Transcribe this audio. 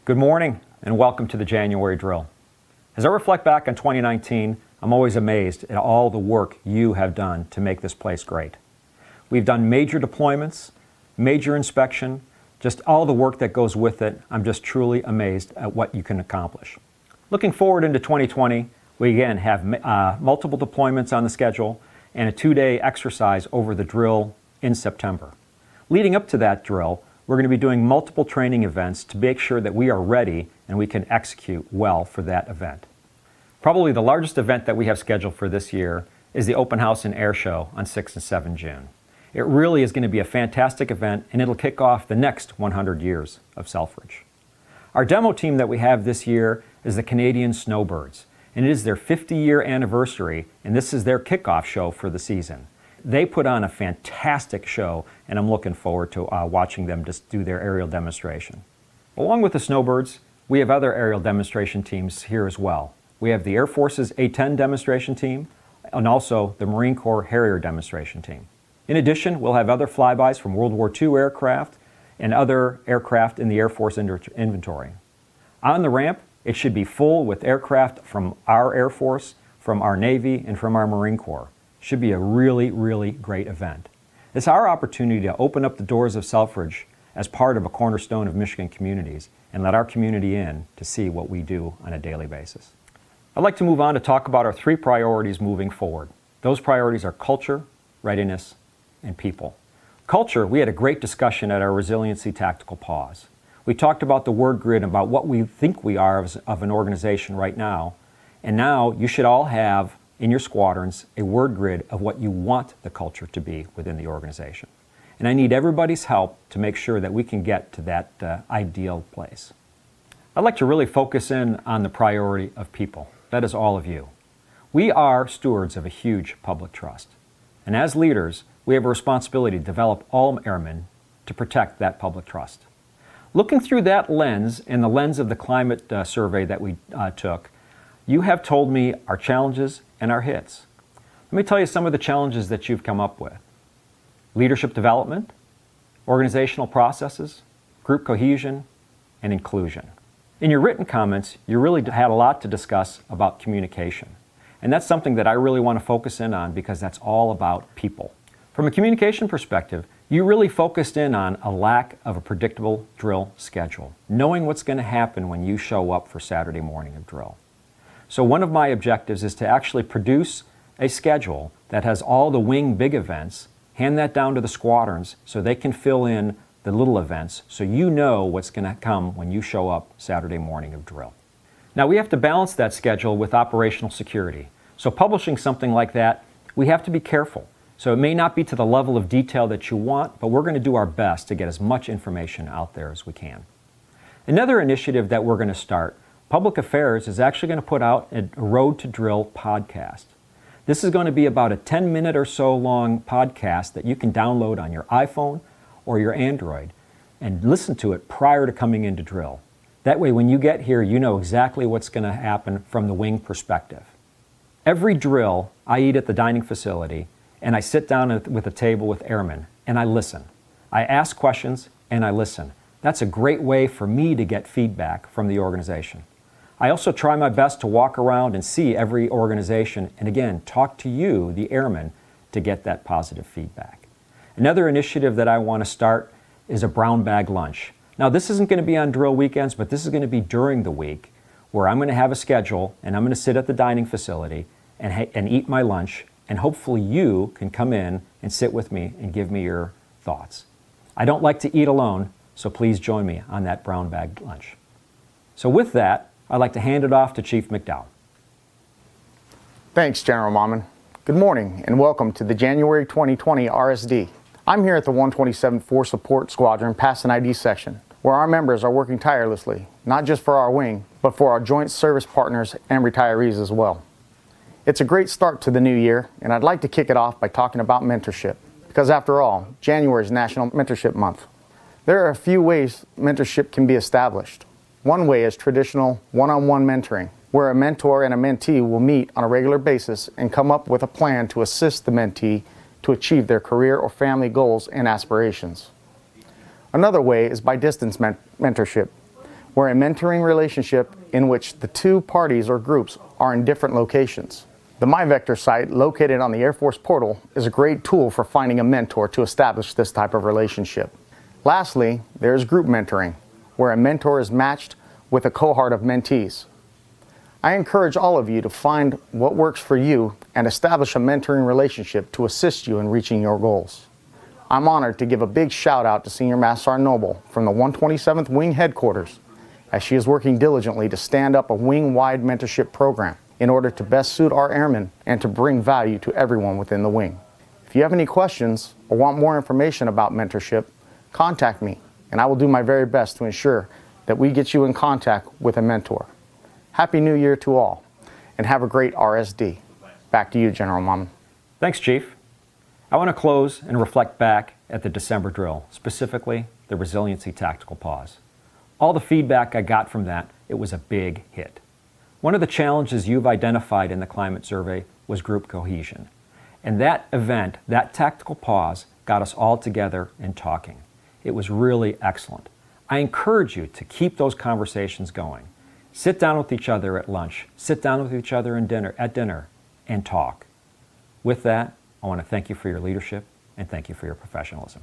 Good morning and welcome to the January drill. As I reflect back on 2019, I'm always amazed at all the work you have done to make this place great. We've done major deployments, major inspection, just all the work that goes with it. I'm just truly amazed at what you can accomplish. Looking forward into 2020, we again have multiple deployments on the schedule and a 2-day exercise over the drill in September. Leading up to that drill, we're going to be doing multiple training events to make sure that we are ready and we can execute well for that event. Probably the largest event that we have scheduled for this year is the Open House and Air Show on 6 and 7 June. It really is going to be a fantastic event, and it'll kick off the next 100 years of Selfridge. Our demo team that we have this year is the Canadian Snowbirds, and it is their 50-year anniversary, and this is their kickoff show for the season. They put on a fantastic show, and I'm looking forward to watching them just do their aerial demonstration. Along with the Snowbirds, we have other aerial demonstration teams here as well. We have the Air Force's A-10 demonstration team, and also the Marine Corps Harrier demonstration team. In addition, we'll have other flybys from World War II aircraft and other aircraft in the Air Force inventory. On the ramp, it should be full with aircraft from our Air Force, from our Navy, and from our Marine Corps. It should be a really, really great event. It's our opportunity to open up the doors of Selfridge as part of a cornerstone of Michigan communities and let our community in to see what we do on a daily basis. I'd like to move on to talk about our 3 priorities moving forward. Those priorities are culture, readiness, and people. Culture, we had a great discussion at our Resiliency Tactical Pause. We talked about the word grid, about what we think we are of an organization right now, and now you should all have in your squadrons a word grid of what you want the culture to be within the organization. And I need everybody's help to make sure that we can get to that ideal place. I'd like to really focus in on the priority of people. That is all of you. We are stewards of a huge public trust. And as leaders, we have a responsibility to develop all airmen to protect that public trust. Looking through that lens and the lens of the climate survey that we took, you have told me our challenges and our hits. Let me tell you some of the challenges that you've come up with. Leadership development, organizational processes, group cohesion, and inclusion. In your written comments, you really had a lot to discuss about communication. And that's something that I really want to focus in on because that's all about people. From a communication perspective, you really focused in on a lack of a predictable drill schedule, knowing what's going to happen when you show up for Saturday morning of drill. So one of my objectives is to actually produce a schedule that has all the wing big events, hand that down to the squadrons so they can fill in the little events so you know what's going to come when you show up Saturday morning of drill. Now we have to balance that schedule with operational security. So publishing something like that, we have to be careful. So it may not be to the level of detail that you want, but we're going to do our best to get as much information out there as we can. Another initiative that we're going to start, Public Affairs, is actually going to put out a Road to Drill podcast. This is going to be about a 10-minute or so long podcast that you can download on your iPhone or your Android and listen to it prior to coming into drill. That way when you get here, you know exactly what's going to happen from the wing perspective. Every drill, I eat at the dining facility, and I sit down with a table with airmen, and I listen. I ask questions, and I listen. That's a great way for me to get feedback from the organization. I also try my best to walk around and see every organization, and again, talk to you, the airmen, to get that positive feedback. Another initiative that I want to start is a brown bag lunch. Now, this isn't going to be on drill weekends, but this is going to be during the week, where I'm going to have a schedule, and I'm going to sit at the dining facility and eat my lunch, and hopefully you can come in and sit with me and give me your thoughts. I don't like to eat alone, so please join me on that brown bag lunch. So with that, I'd like to hand it off to Chief McDow. Thanks, General Mammen. Good morning and welcome to the January 2020 RSD. I'm here at the 127th Force Support Squadron Pass and ID section, where our members are working tirelessly, not just for our wing, but for our joint service partners and retirees as well. It's a great start to the new year, and I'd like to kick it off by talking about mentorship, because after all, January is National Mentorship Month. There are a few ways mentorship can be established. One way is traditional one-on-one mentoring, where a mentor and a mentee will meet on a regular basis and come up with a plan to assist the mentee to achieve their career or family goals and aspirations. Another way is by distance mentorship, We're a mentoring relationship in which the two parties or groups are in different locations. The MyVector site, located on the Air Force portal, is a great tool for finding a mentor to establish this type of relationship. Lastly, there's group mentoring, where a mentor is matched with a cohort of mentees. I encourage all of you to find what works for you and establish a mentoring relationship to assist you in reaching your goals. I'm honored to give a big shout out to Senior Master Sergeant Noble from the 127th Wing Headquarters, as she is working diligently to stand up a wing-wide mentorship program in order to best suit our airmen and to bring value to everyone within the wing. If you have any questions or want more information about mentorship, contact me and I will do my very best to ensure that we get you in contact with a mentor. Happy New Year to all, and have a great RSD. Back to you, General Mammen. Thanks, Chief. I want to close and reflect back at the December drill, specifically the Resiliency Tactical Pause. All the feedback I got from that, it was a big hit. One of the challenges you've identified in the climate survey was group cohesion. And that event, that tactical pause, got us all together and talking. It was really excellent. I encourage you to keep those conversations going. Sit down with each other at lunch, sit down with each other at dinner, and talk. With that, I want to thank you for your leadership and thank you for your professionalism.